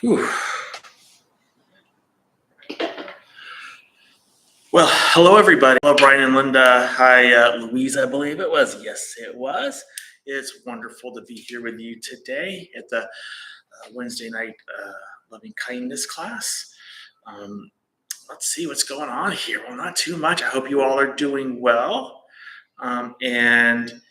Whew. Well, hello everybody. Hello, Brian and Linda. Hi, Louise, I believe it was. Yes, it was. It's wonderful to be here with you today at the Wednesday night loving kindness class. Um, let's see what's going on here. Well, not too much. I hope you all are doing well. And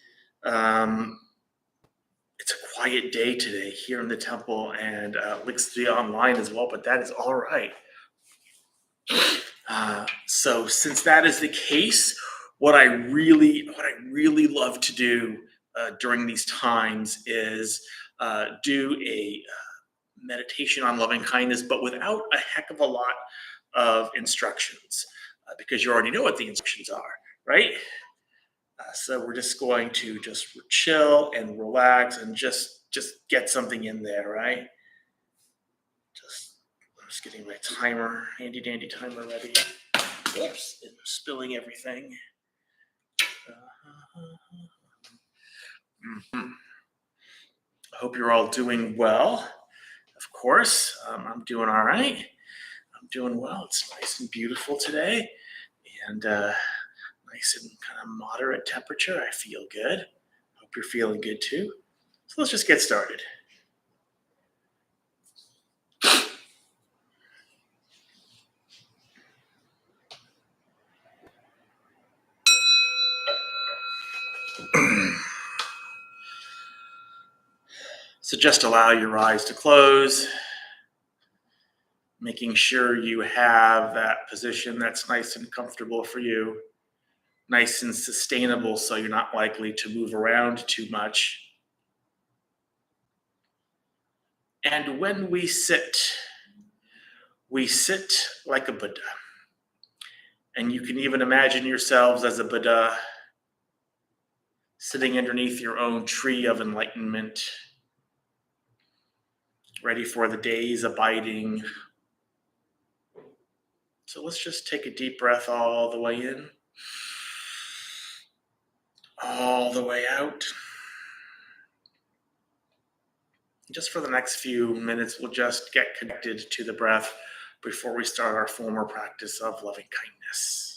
it's a quiet day today here in the temple, and looks to be online as well, but that is all right. So since that is the case, what I really love to do during these times is do a meditation on loving kindness, but without a heck of a lot of instructions, because you already know what the instructions are, right? So we're just going to just chill and relax and just get something in there, right? I'm just getting my timer, handy dandy timer ready. Whoops, I'm spilling everything. Mhm. I hope you're all doing well. Of course, I'm doing all right. I'm doing well. It's nice and beautiful today, and nice and kind of moderate temperature. I feel good. Hope you're feeling good too. So let's just get started. So just allow your eyes to close, making sure you have that position that's nice and comfortable for you, nice and sustainable so you're not likely to move around too much. And when we sit like a Buddha. And you can even imagine yourselves as a Buddha sitting underneath your own tree of enlightenment, ready for the day's abiding. So let's just take a deep breath all the way in, all the way out. Just for the next few minutes, we'll just get connected to the breath before we start our formal practice of loving kindness.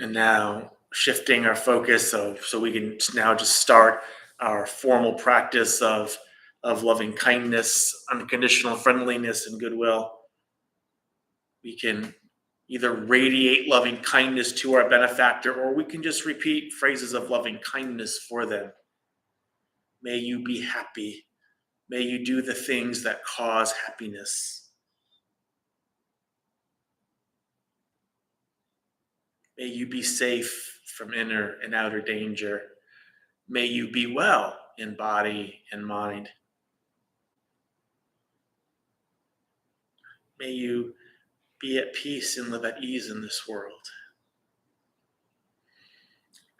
And now shifting our focus so we can now just start our formal practice of loving kindness, unconditional friendliness, and goodwill. We can either radiate loving kindness to our benefactor, or we can just repeat phrases of loving kindness for them. May you be happy. May you do the things that cause happiness. May you be safe from inner and outer danger. May you be well in body and mind. May you be at peace and live at ease in this world.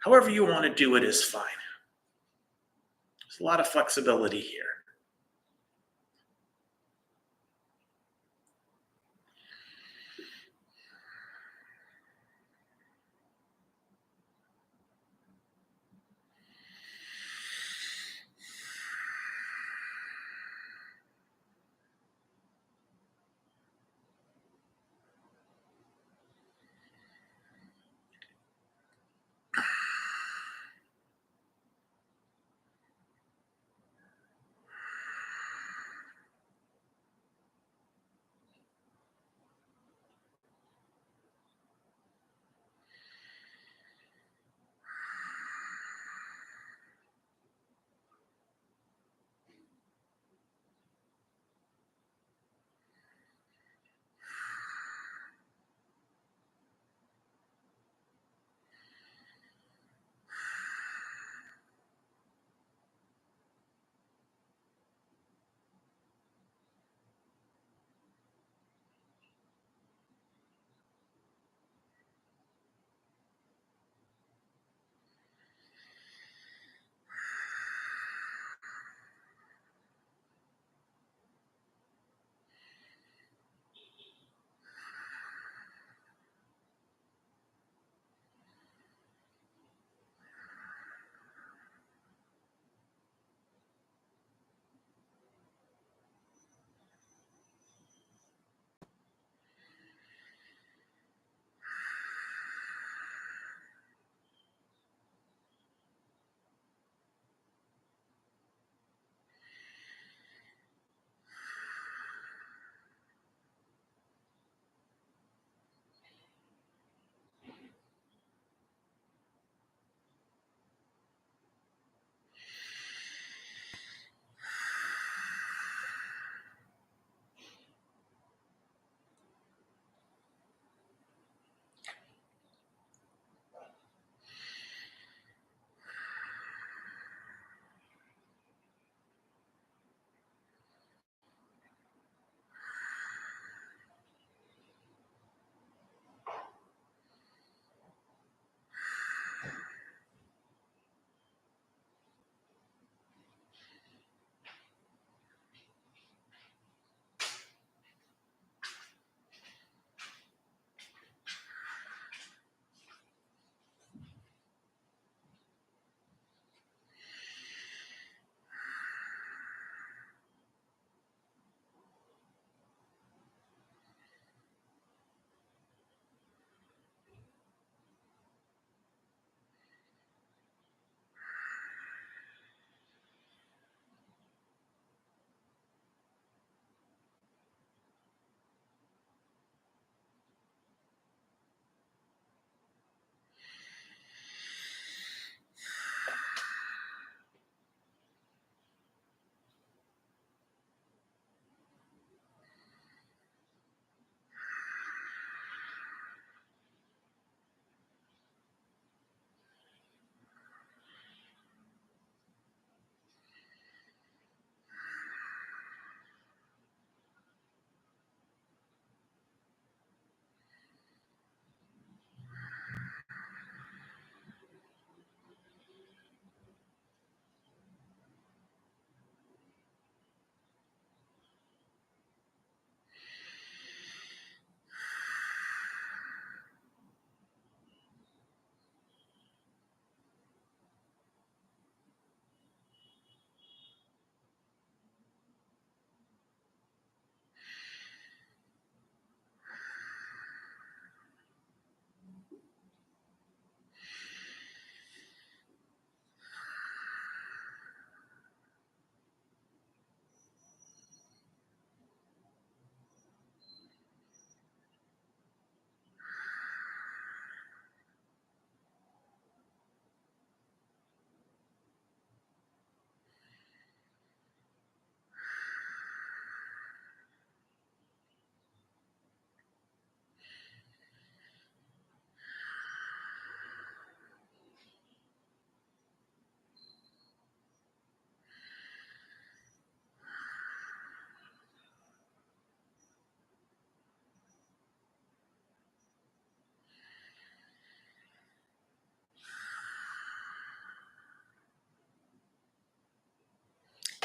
However you want to do it is fine. There's a lot of flexibility here.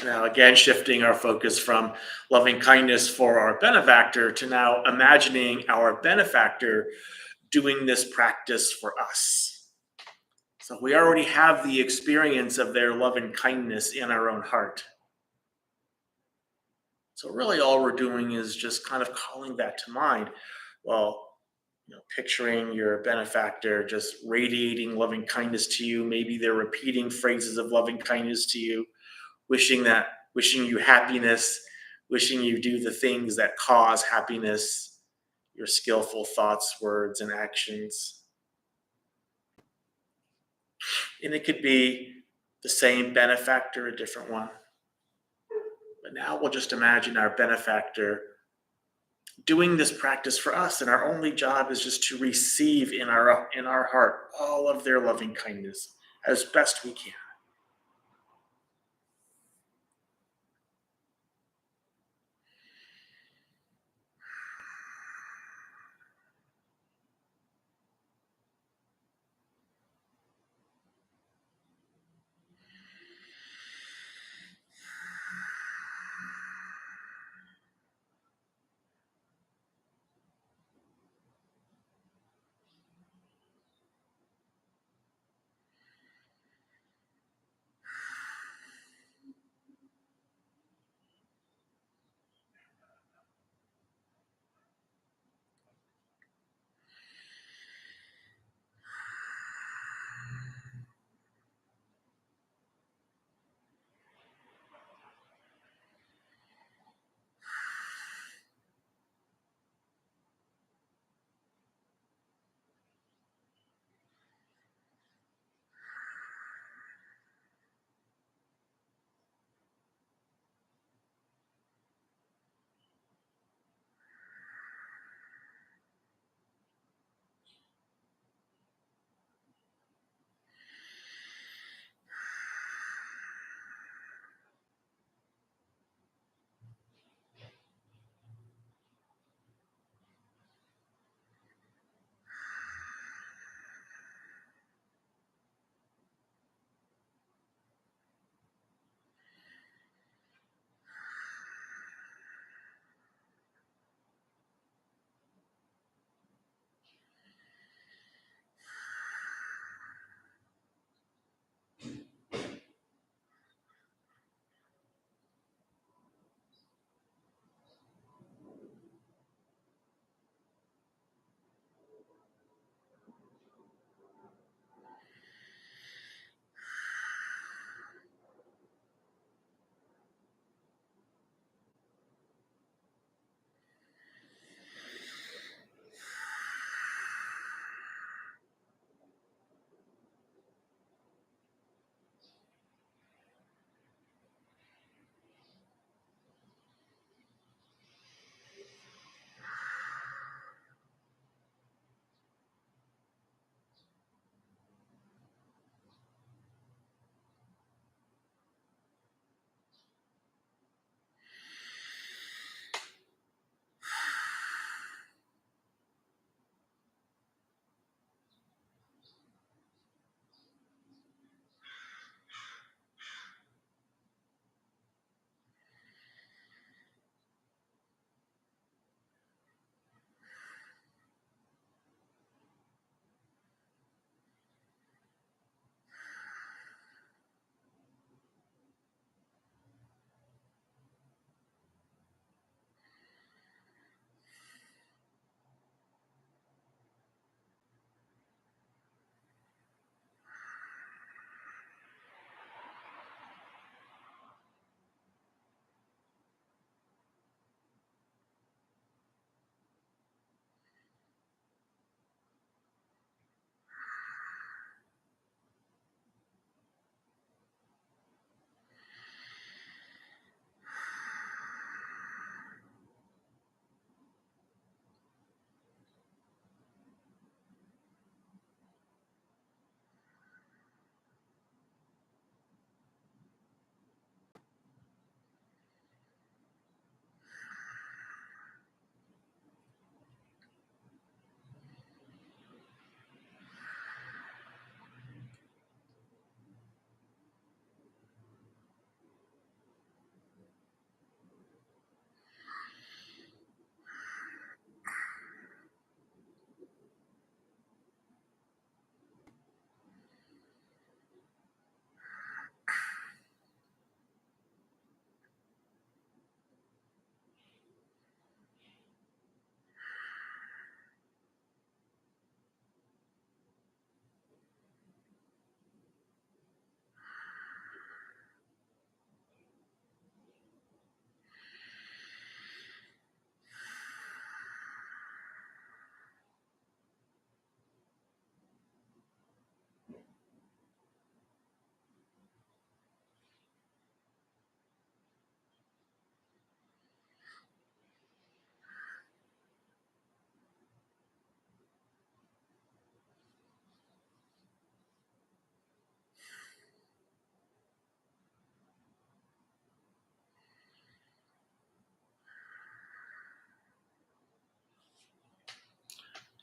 Now, again, shifting our focus from loving kindness for our benefactor to now imagining our benefactor doing this practice for us. So we already have the experience of their loving kindness in our own heart. So really all we're doing is just kind of calling that to mind. Well, picturing your benefactor just radiating loving kindness to you. Maybe they're repeating phrases of loving kindness to you, wishing you happiness, wishing you do the things that cause happiness, your skillful thoughts, words, and actions. And it could be the same benefactor, a different one. But now we'll just imagine our benefactor doing this practice for us, and our only job is just to receive in our heart all of their loving kindness as best we can.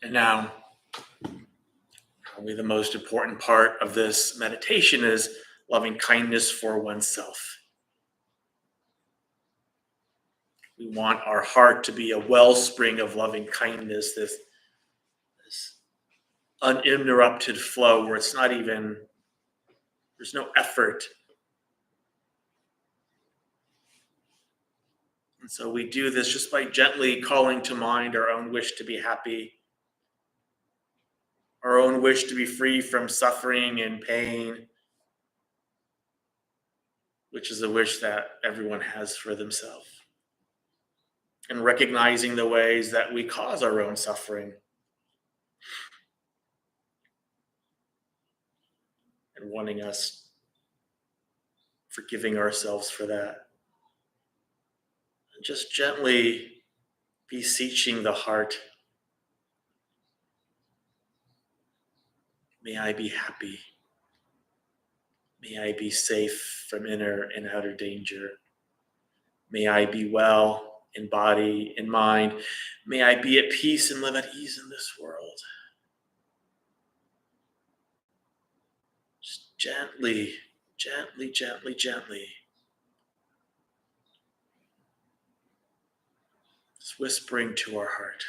And now, probably the most important part of this meditation is loving kindness for oneself. We want our heart to be a wellspring of loving kindness, this uninterrupted flow where there's no effort. And so we do this just by gently calling to mind our own wish to be happy, our own wish to be free from suffering and pain, which is a wish that everyone has for themselves. And recognizing the ways that we cause our own suffering and wanting us, forgiving ourselves for that. And just gently beseeching the heart, may I be happy. May I be safe from inner and outer danger. May I be well in body and mind. May I be at peace and live at ease in this world. Just gently, gently, gently, gently. Just whispering to our heart.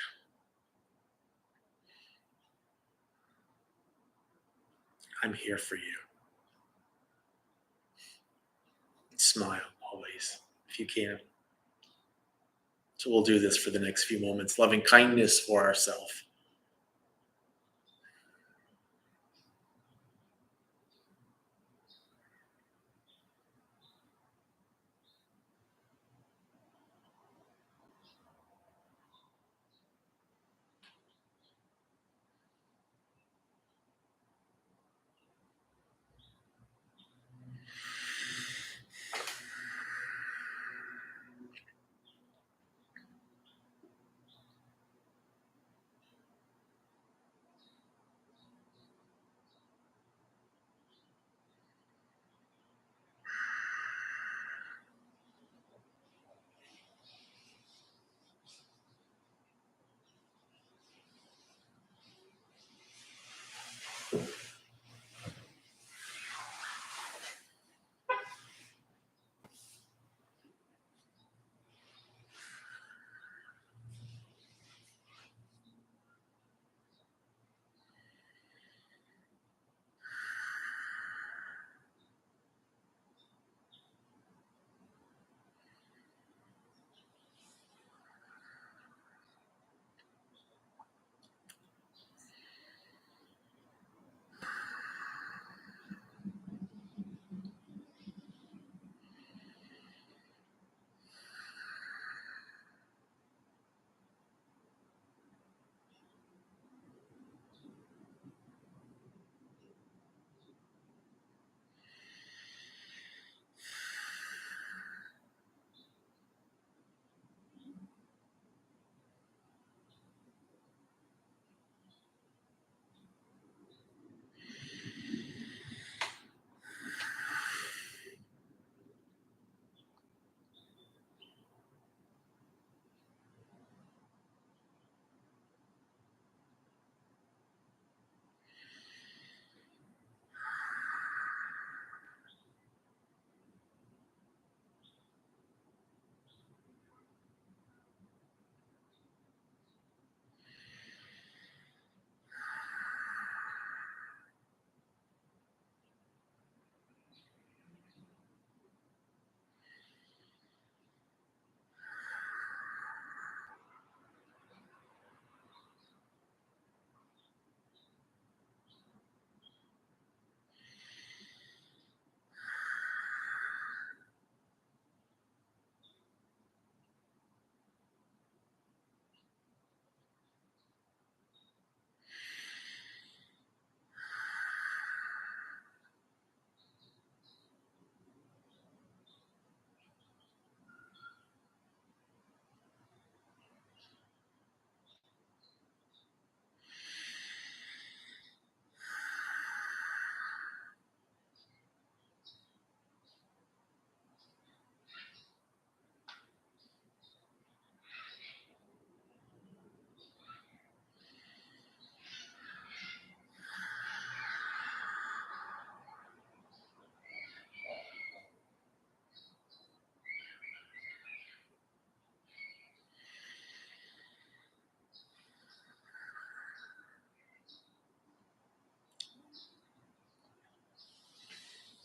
I'm here for you. And smile always, if you can. So we'll do this for the next few moments. Loving kindness for ourselves.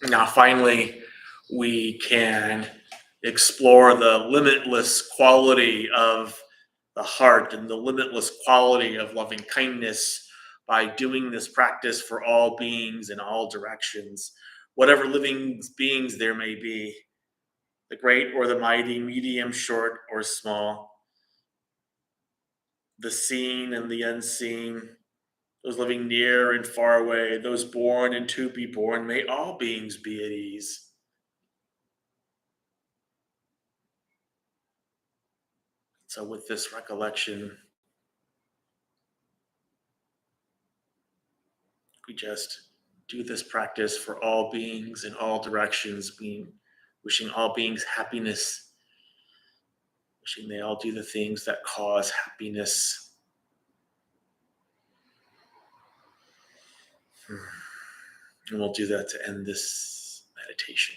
Now, finally, we can explore the limitless quality of the heart and the limitless quality of loving kindness by doing this practice for all beings in all directions, whatever living beings there may be, the great or the mighty, medium, short, or small, the seen and the unseen, those living near and far away, those born and to be born. May all beings be at ease. So, with this recollection, we just do this practice for all beings in all directions, being wishing all beings happiness, wishing they all do the things that cause happiness. And we'll do that to end this meditation.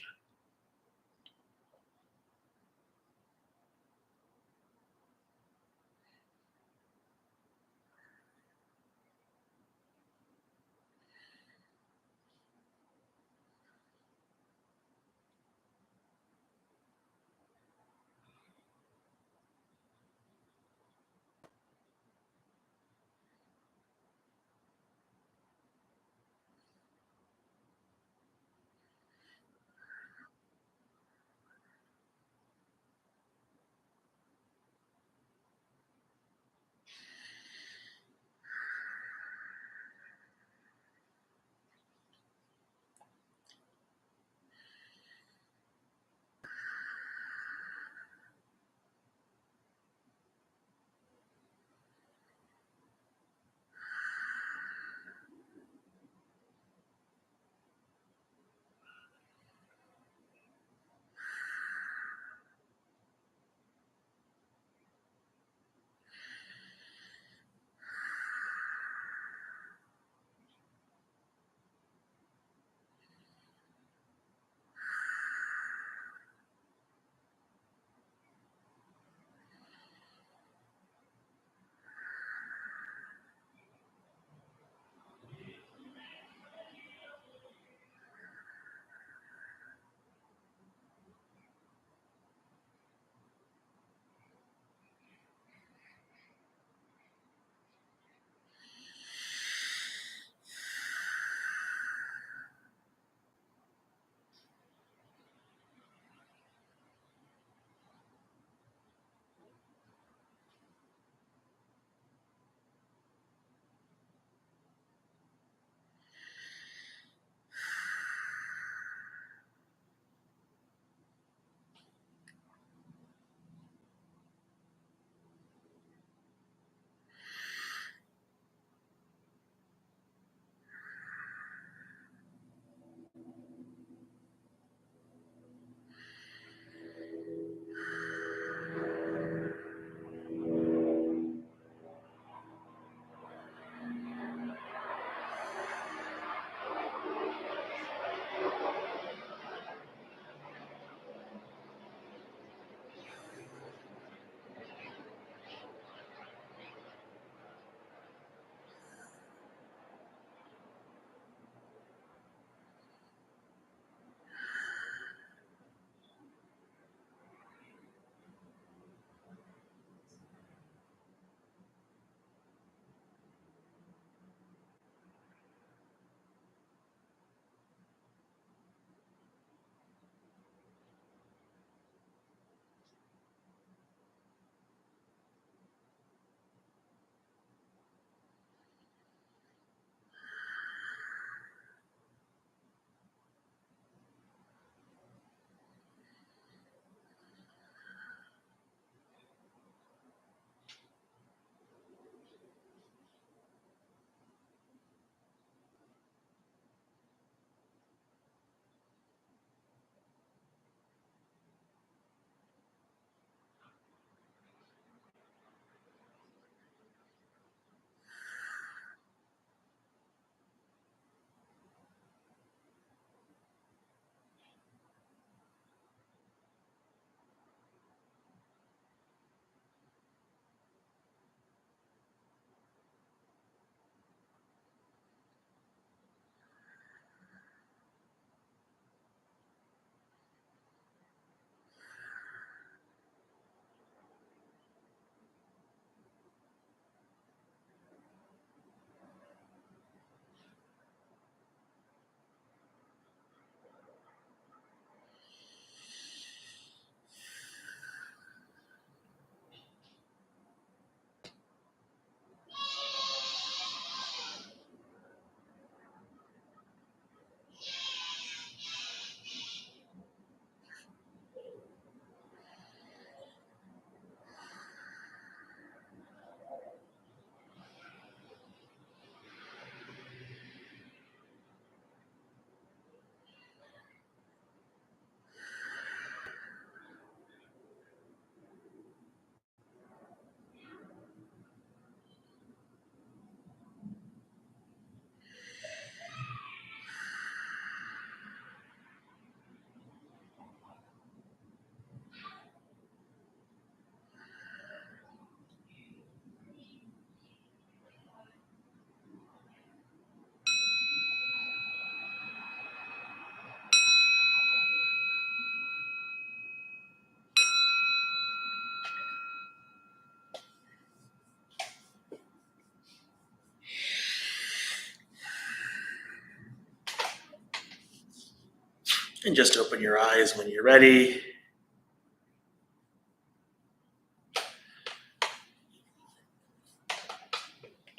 And just open your eyes when you're ready.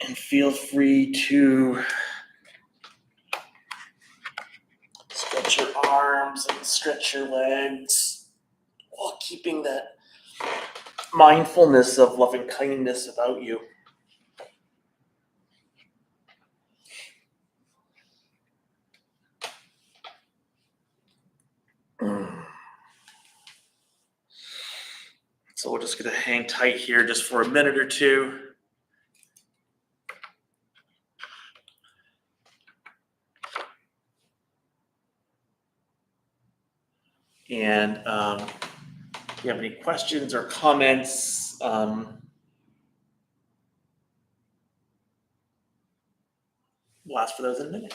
And feel free to stretch your arms and stretch your legs while keeping that mindfulness of loving kindness about you. So we're just going to hang tight here just for a minute or two. And if you have any questions or comments, we'll ask for those in a minute.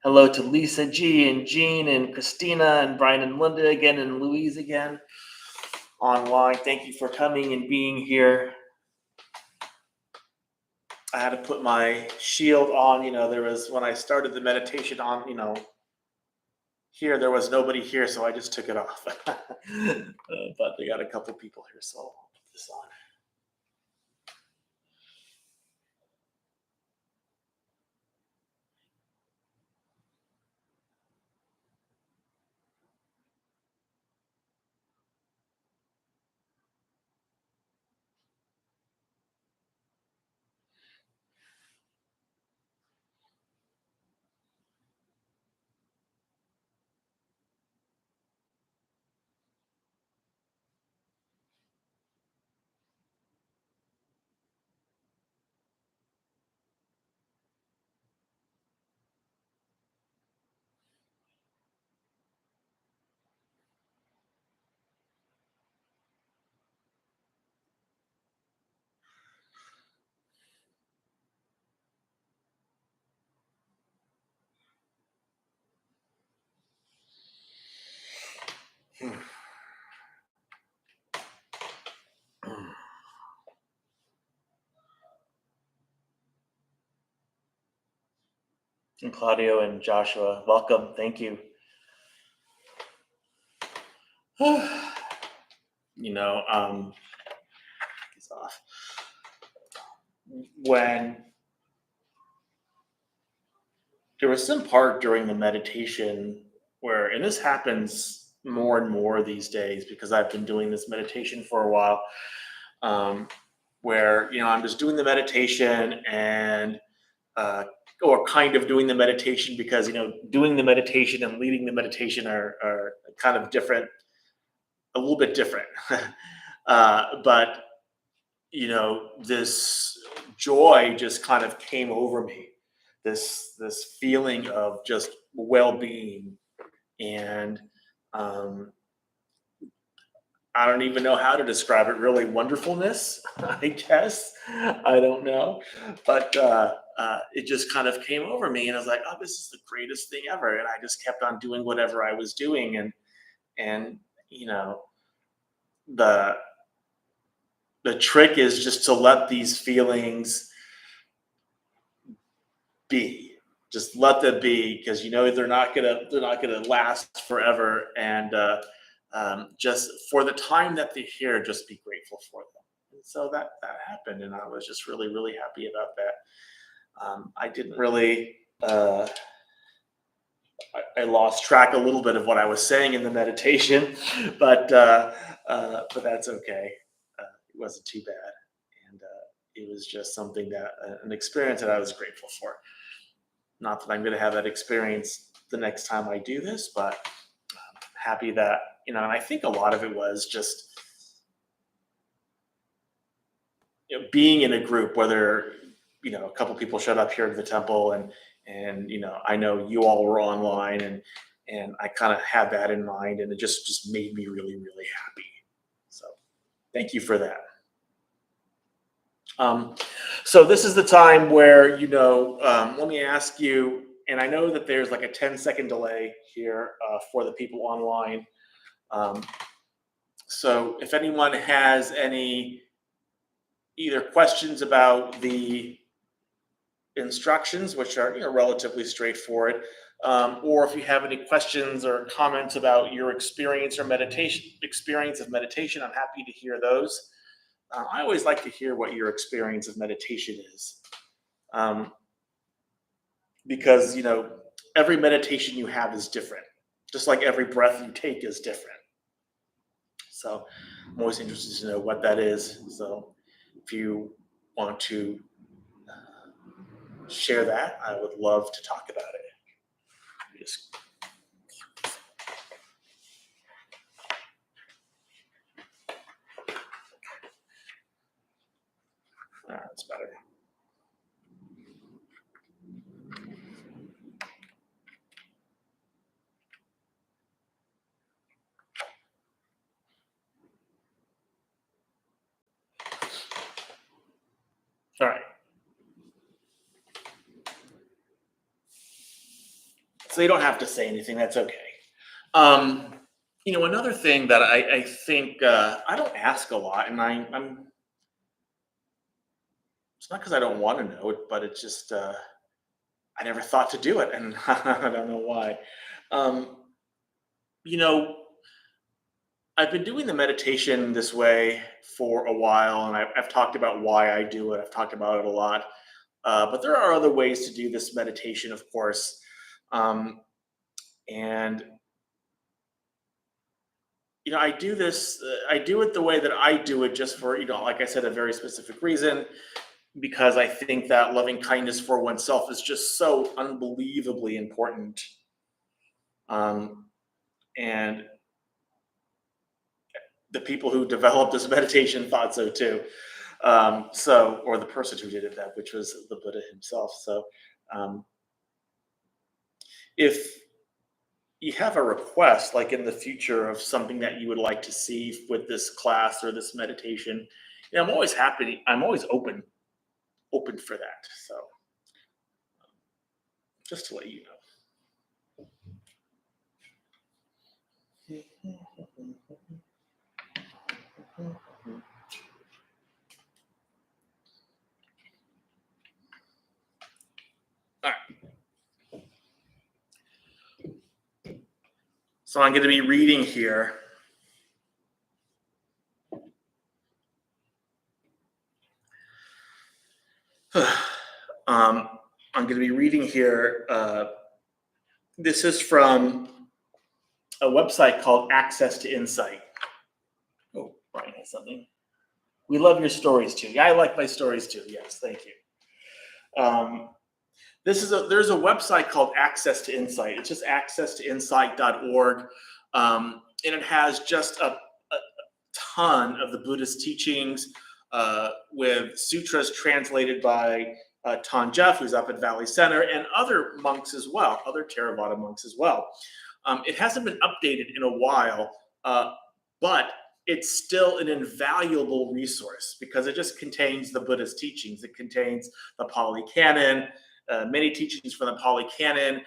Hello to Lisa G and Jean and Christina and Brian and Linda again and Louise again online. Thank you for coming and being here. I had to put my shield on. There was, when I started the meditation on, here, there was nobody here, so I just took it off. But they got a couple people here, so I'll put this on. And Claudio and Joshua, welcome. Thank you. It's off. When there was some part during the meditation where, and this happens more and more these days because I've been doing this meditation for a while, where I'm just doing the meditation and or kind of doing the meditation because doing the meditation and leading the meditation are kind of different, a little bit different. But this joy just kind of came over me, this feeling of just well-being, and I don't even know how to describe it, really. Wonderfulness, I guess. I don't know. But it just kind of came over me, and I was like, oh, this is the greatest thing ever. And I just kept on doing whatever I was doing. And the trick is just to let these feelings be. Just let them be, because they're not gonna last forever. And just for the time that they're here, just be grateful for them. And so that happened, and I was just really, really happy about that. I didn't really. I lost track a little bit of what I was saying in the meditation, but that's okay. It wasn't too bad, and it was just something that an experience that I was grateful for. Not that I'm going to have that experience the next time I do this, but happy that and I think a lot of it was just being in a group, whether a couple people showed up here to the temple, and I know you all were online, and I kind of had that in mind, and it just made me really, really happy. So thank you for that. So this is the time where let me ask you, and I know that there's like a 10-second delay here for the people online. So if anyone has any either questions about the instructions, which are relatively straightforward, or if you have any questions or comments about your experience of meditation, I'm happy to hear those. I always like to hear what your experience of meditation is, um, because every meditation you have is different, just like every breath you take is different. So I'm always interested to know what that is. So if you want to share that, I would love to talk about it. Just, that's better. All right. So you don't have to say anything. That's okay. Um, Another thing that I think I don't ask a lot, and I'm it's not because I don't want to know it, but it's just I never thought to do it, and I don't know why. Um, you know, I've been doing the meditation this way for a while, and I've talked about why I do it. I've talked about it a lot, but there are other ways to do this meditation, of course. Um, and I do this. I do it the way that I do it, just for like I said, a very specific reason. Because I think that loving kindness for oneself is just so unbelievably important. Um, and the people who developed this meditation thought so too. Or the person who did it, that which was the Buddha himself. So, um, if you have a request, like in the future, of something that you would like to see with this class or this meditation, I'm always happy. I'm always open for that. So, just to let you know. All right. So I'm going to be reading here. I'm going to be reading here. This is from a website called Access to Insight. Oh, Brian has something. We love your stories too. Yeah, I like my stories too. Yes, thank you. There's a website called Access to Insight. It's just accesstoinsight.org, and it has just a ton of the Buddhist teachings, with sutras translated by Ton Jeff, who's up at Valley Center, and other monks as well, other Theravada monks as well. It hasn't been updated in a while, but it's still an invaluable resource because it just contains the Buddhist teachings. It contains the Pali Canon, many teachings from the Pali Canon,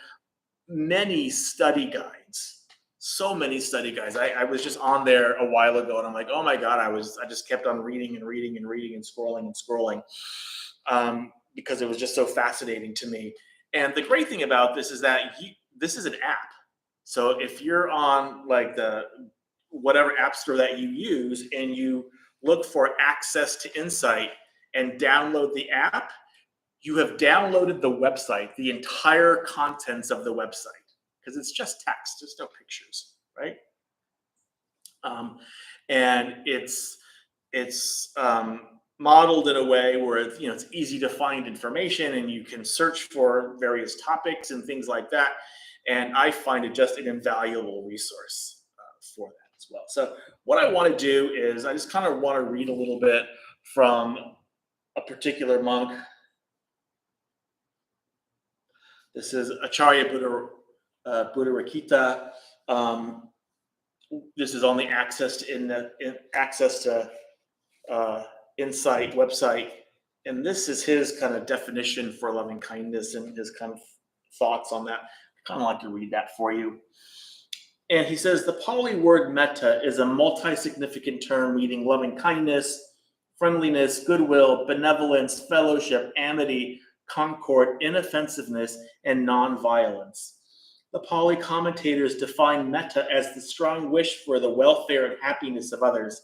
many study guides, so many study guides. I was just on there a while ago, and I'm like, oh my God, I just kept on reading and reading and reading and scrolling, because it was just so fascinating to me. And the great thing about this is that this is an app. So if you're on like the whatever app store that you use, and you look for Access to Insight and download the app, you have downloaded the website, the entire contents of the website, because it's just text. There's no pictures, right? And it's modeled in a way where it's easy to find information, and you can search for various topics and things like that. And I find it just an invaluable resource for that as well. So what I want to do is I just kind of want to read a little bit from a particular monk. This is Acharya Buddharakkhita. This is on the Access to Insight website, and this is his kind of definition for loving kindness and his kind of thoughts on that. I kind of like to read that for you. And he says the Pali word metta is a multi-significant term meaning loving kindness, friendliness, goodwill, benevolence, fellowship, amity, concord, inoffensiveness, and non-violence. The Pali commentators define metta as the strong wish for the welfare and happiness of others.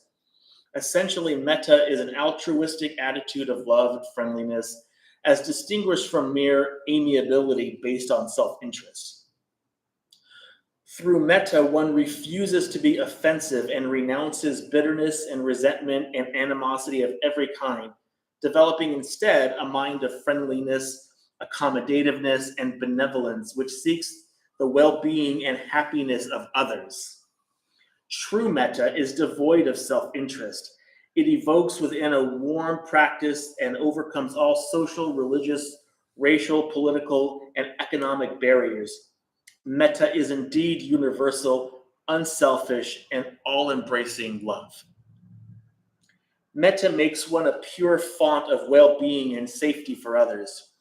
Essentially, metta is an altruistic attitude of love and friendliness, as distinguished from mere amiability based on self interest. Through metta, one refuses to be offensive and renounces bitterness and resentment and animosity of every kind, developing instead a mind of friendliness, accommodativeness, and benevolence, which seeks the well being and happiness of others. True metta is devoid of self interest. It evokes within a warm practice and overcomes all social, religious, racial, political, and economic barriers. Metta is indeed universal, unselfish, and all embracing love. Metta makes one a pure font of well being and safety for others.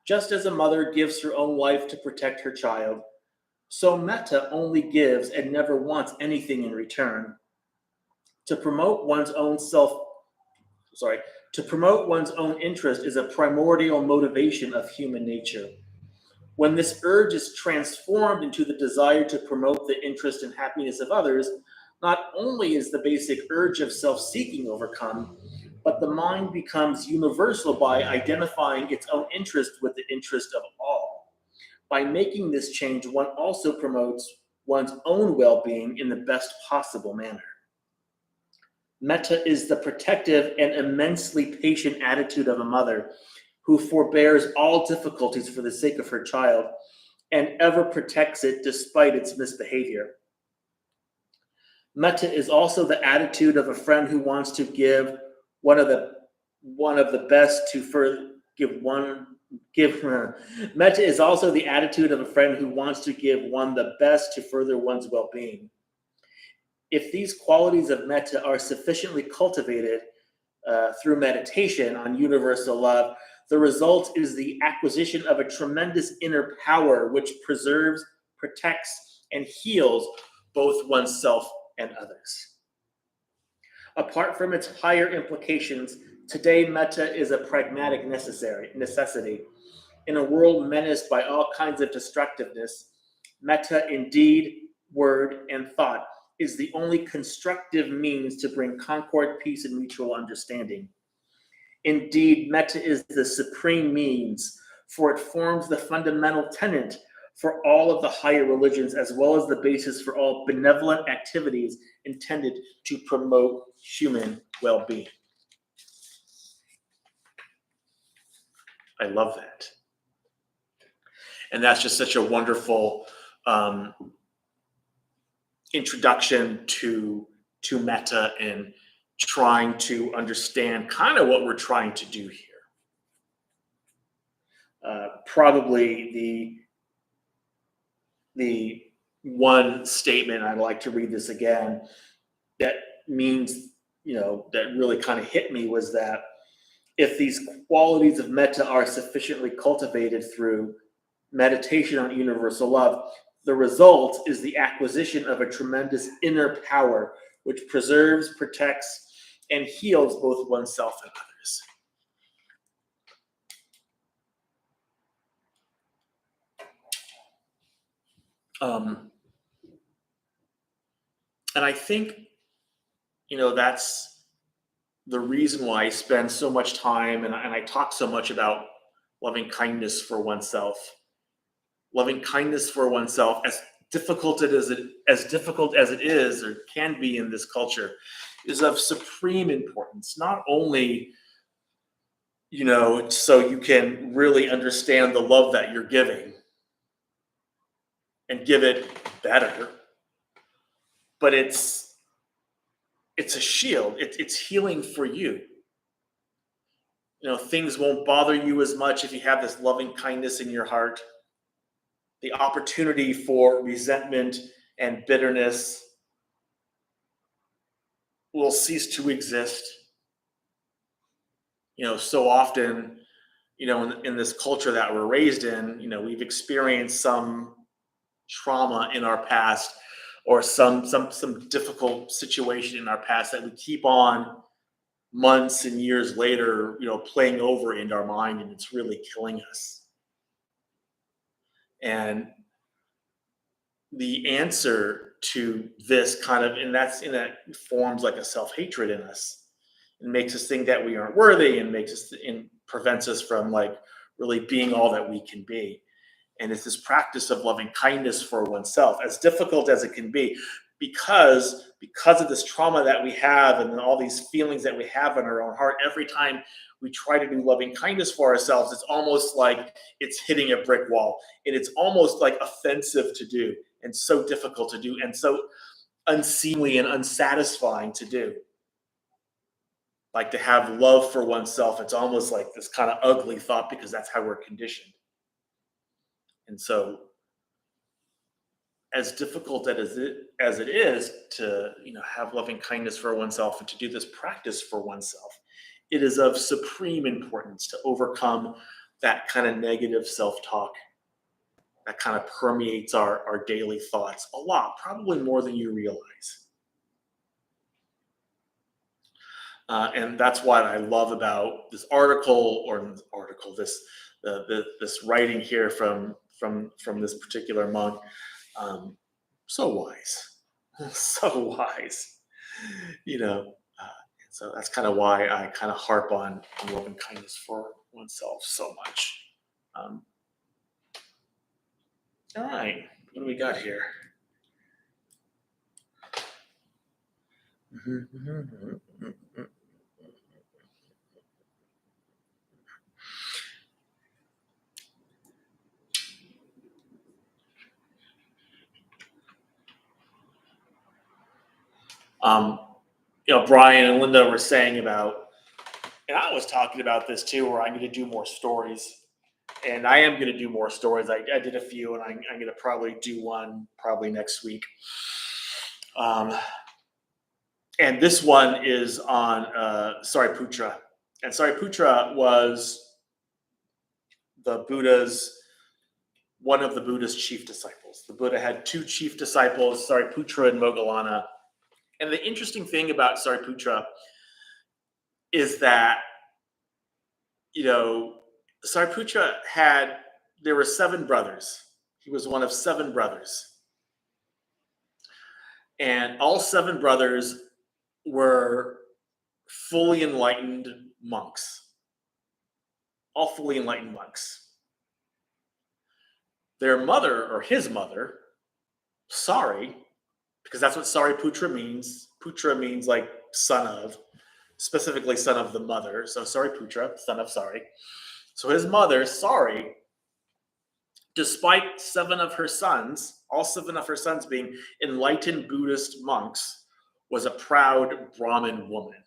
Just as a mother gives her own life to protect her child, so metta only gives and never wants anything in return. To promote one's own self, sorry, to promote one's own interest is a primordial motivation of human nature. When this urge is transformed into the desire to promote the interest and happiness of others, not only is the basic urge of self seeking overcome, but the mind becomes universal by identifying its own interest with the interest of all. By making this change, one also promotes one's own well being in the best possible manner. Metta is the protective and immensely patient attitude of a mother who forbears all difficulties for the sake of her child and ever protects it despite its misbehavior. Metta is also the attitude of a friend who wants to give one of the best to further give one give her. Metta is also the attitude of a friend who wants to give one the best to further one's well-being. If these qualities of metta are sufficiently cultivated through meditation on universal love, the result is the acquisition of a tremendous inner power which preserves, protects, and heals both oneself and others. Apart from its higher implications, today metta is a pragmatic necessity. In a world menaced by all kinds of destructiveness, metta in deed, word, and thought is the only constructive means to bring concord, peace, and mutual understanding. Indeed, metta is the supreme means, for it forms the fundamental tenet for all of the higher religions, as well as the basis for all benevolent activities intended to promote human well-being. I love that. And that's just such a wonderful introduction to metta and trying to understand kind of what we're trying to do here. Probably the one statement, I'd like to read this again, that means, that really kind of hit me was that if these qualities of metta are sufficiently cultivated through meditation on universal love, the result is the acquisition of a tremendous inner power which preserves, protects, and heals both oneself and others. And I think, that's the reason why I spend so much time and I talk so much about loving kindness for oneself. Loving kindness for oneself, as difficult as it is or can be in this culture, is of supreme importance. Not only, so you can really understand the love that you're giving and give it better, but it's a shield. It's healing for you. Things won't bother you as much if you have this loving kindness in your heart. The opportunity for resentment and bitterness will cease to exist. So often, in this culture that we're raised in, we've experienced some trauma in our past or some difficult situation in our past that we keep on months and years later, playing over in our mind, and it's really killing us. And the answer to this kind of, and that forms like a self-hatred in us, and makes us think that we aren't worthy, and makes us and prevents us from like really being all that we can be. And it's this practice of loving kindness for oneself, as difficult as it can be, because of this trauma that we have, and all these feelings that we have in our own heart. Every time we try to do loving kindness for ourselves, it's almost like it's hitting a brick wall, and it's almost like offensive to do, and so difficult to do, and so unseemly and unsatisfying to do. Like, to have love for oneself, it's almost like this kind of ugly thought, because that's how we're conditioned. And so, as difficult as it is to, have loving kindness for oneself, and to do this practice for oneself, it is of supreme importance to overcome that kind of negative self-talk that kind of permeates our daily thoughts a lot, probably more than you realize. And that's what I love about this article, this writing here from this particular monk. So wise, so wise, you know. So that's kind of why I kind of harp on loving kindness for oneself so much. Um, all right, what do we got here? Um, Brian and Linda were saying about, and I was talking about this too, where I'm going to do more stories. And I am going to do more stories. I did a few, and I'm going to probably do one probably next week. And this one is on Sariputra. And Sariputra was one of the Buddha's chief disciples. The Buddha had two chief disciples, Sariputra and Moggallana. And the interesting thing about Sariputra is that, Sariputra there were 7 brothers. He was one of 7 brothers. And all 7 brothers were fully enlightened monks. All fully enlightened monks. Their mother, or his mother, Sari, because that's what Sariputra means. Putra means like son of, specifically son of the mother. So Sariputra, son of Sari. So his mother, Sari, despite all 7 of her sons being enlightened Buddhist monks, was a proud Brahmin woman.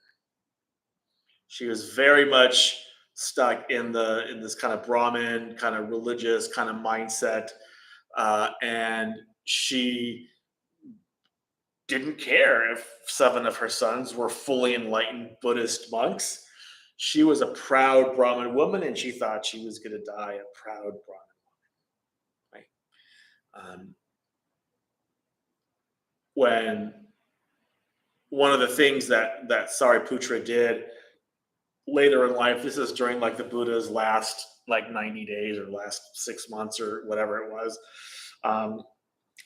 She was very much stuck in this kind of Brahmin, kind of religious kind of mindset, and she didn't care if 7 of her sons were fully enlightened Buddhist monks. She was a proud Brahmin woman, and she thought she was going to die a proud Brahmin woman. Right? When one of the things that Sariputra did later in life, this is during like the Buddha's last like 90 days or last 6 months or whatever it was,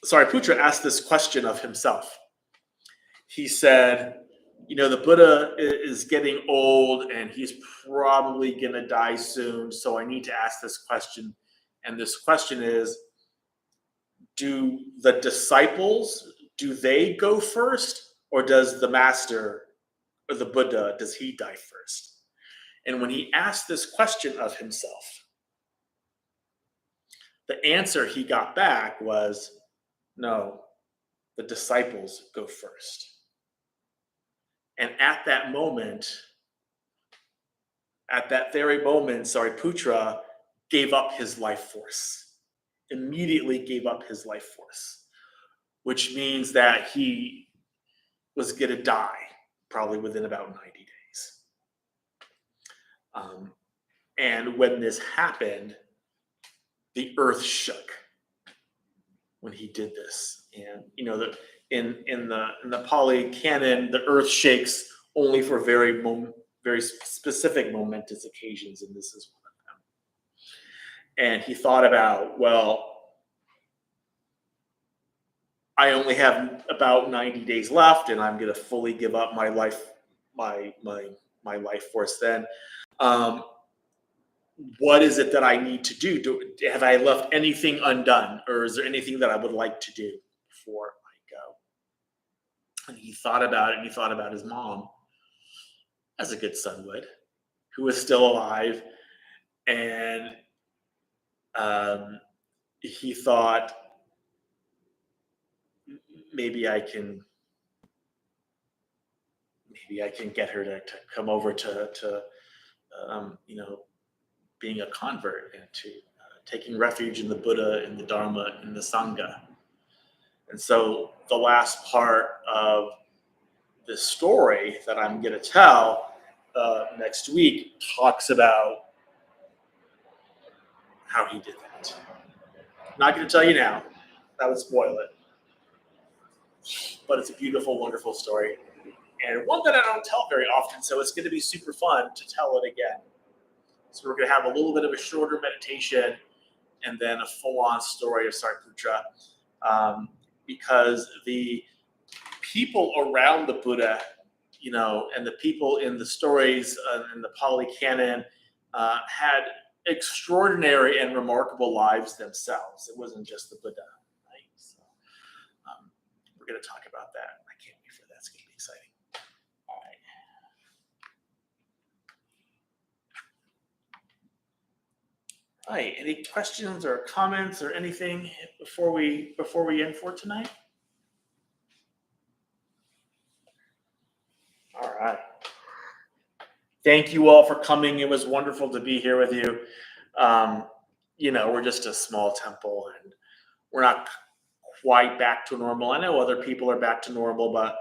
Sariputra asked this question of himself. He said, the Buddha is getting old, and he's probably going to die soon, so I need to ask this question. And this question is, do the disciples, do they go first, or does the master, or the Buddha, does he die first? And when he asked this question of himself, the answer he got back was, no, the disciples go first. And at that very moment, Sariputra gave up his life force, immediately gave up his life force, which means that he was going to die probably within about 90 days. And when this happened, the earth shook when he did this. And in the Pali canon, the earth shakes only for very specific momentous occasions, and this is one of them. And he thought about, well, I only have about 90 days left, and I'm going to fully give up my life, my life force. Then, um, what is it that I need to do? Have I left anything undone, or is there anything that I would like to do before I go? And he thought about it, and he thought about his mom, as a good son would, who was still alive, and um, he thought maybe I can get her to come over to you know, being a convert and to taking refuge in the Buddha, in the Dharma, in the Sangha. And so the last part of this story that I'm going to tell next week talks about how he did that. I'm not going to tell you now. That would spoil it. But it's a beautiful, wonderful story. And one that I don't tell very often, so it's going to be super fun to tell it again. So we're going to have a little bit of a shorter meditation and then a full-on story of Sariputta, because the people around the Buddha, and the people in the stories in the Pali Canon had extraordinary and remarkable lives themselves. It wasn't just the Buddha, right? So we're going to talk about that. I can't wait for that. It's going to be exciting. All right. All right. Any questions or comments or anything before we end for tonight? All right. Thank you all for coming. It was wonderful to be here with you. We're just a small temple, and we're not quite back to normal. I know other people are back to normal, but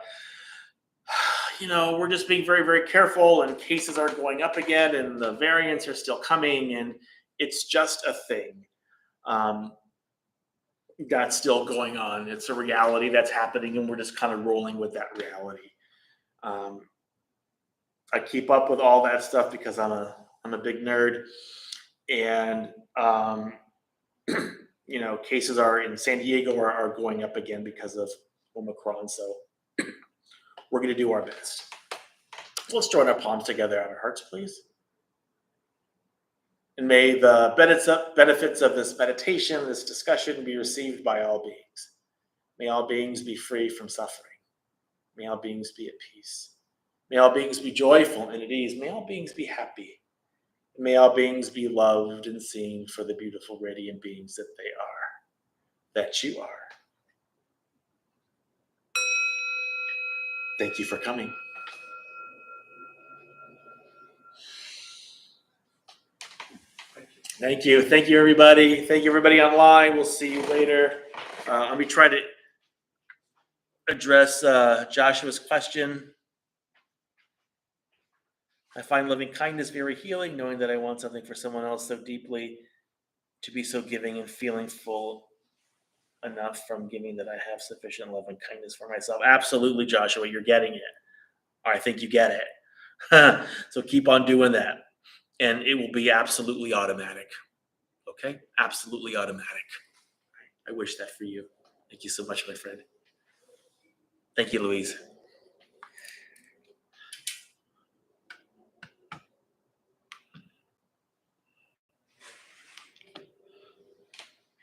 we're just being very, very careful, and cases are going up again, and the variants are still coming, and it's just a thing that's still going on. It's a reality that's happening, and we're just kind of rolling with that reality. I keep up with all that stuff because I'm a big nerd, and cases are in San Diego are going up again because of Omicron. So we're going to do our best. Let's join our palms together on our hearts, please. And may the benefits of this meditation, this discussion, be received by all beings. May all beings be free from suffering. May all beings be at peace. May all beings be joyful and at ease. May all beings be happy. May all beings be loved and seen for the beautiful, radiant beings that they are, that you are. Thank you for coming. Thank you. Thank you, everybody. Thank you, everybody online. We'll see you later. Let me try to address Joshua's question. I find loving kindness very healing, knowing that I want something for someone else so deeply, to be so giving and feeling full enough from giving that I have sufficient love and kindness for myself. Absolutely, Joshua, you're getting it. I think you get it. So keep on doing that, and it will be absolutely automatic. Okay? Absolutely automatic. I wish that for you. Thank you so much, my friend. Thank you, Louise.